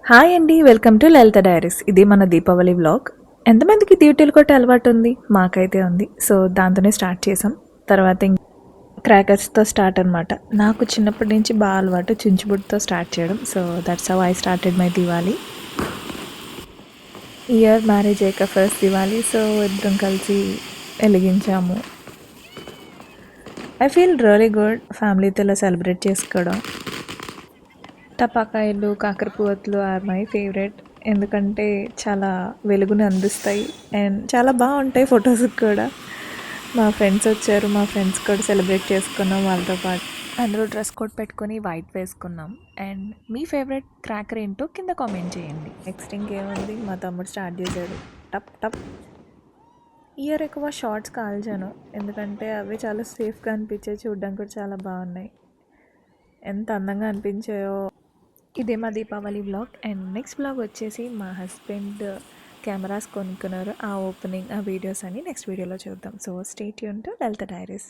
Hi అండి, welcome to Lalitha diaries. ఇది మన దీపావళి వ్లాగ్. ఎంతమందికి డ్యూటీలు కొట్టే అలవాటు ఉంది? మాకైతే ఉంది. సో దాంతోనే స్టార్ట్ చేసాం. తర్వాత క్రాకర్స్తో స్టార్ట్ అనమాట. నాకు చిన్నప్పటి నుంచి బాగా అలవాటు చించుబుడ్తో స్టార్ట్ చేయడం. So that's how I started my Diwali. Year marriage అయ్యాక ఫస్ట్ దివాలి. సో ఇద్దరం కలిసి వెలిగించాము. ఐ ఫీల్ రియలీ గుడ్ ఫ్యామిలీతో ఇలా సెలబ్రేట్ చేసుకోవడం. టపాకాయలు, కాకరపువ్వొత్తులు ఆర్ మై ఫేవరెట్. ఎందుకంటే చాలా వెలుగుని అందిస్తాయి అండ్ చాలా బాగుంటాయి ఫొటోస్కి కూడా. మా ఫ్రెండ్స్ వచ్చారు, మా ఫ్రెండ్స్ కూడా సెలబ్రేట్ చేసుకున్నాం వాళ్ళతో పాటు. అందరూ డ్రెస్ కోడ్ పెట్టుకొని వైట్ వేసుకున్నాం. అండ్ మీ ఫేవరెట్ క్రాకర్ ఏంటో కింద కామెంట్ చేయండి. నెక్స్ట్ ఇంకేముంది, మా తమ్ముడు స్టార్ట్ చేశాడు. టప్ టప్. ఇయర్ ఎక్కువ షార్ట్స్ కాల్చాను ఎందుకంటే అవి చాలా సేఫ్గా అనిపించాయి, చూడడానికి కూడా చాలా బాగున్నాయి, ఎంత అందంగా అనిపించాయో. ఇదే మా Deepavali vlog. And next vlog వచ్చేసి మా హస్బెండ్ కెమెరాస్ కొనుక్కున్నారు, ఆ ఓపెనింగ్, ఆ వీడియోస్ అన్ని నెక్స్ట్ వీడియోలో చూద్దాం. So stay tune to Lalitha diaries.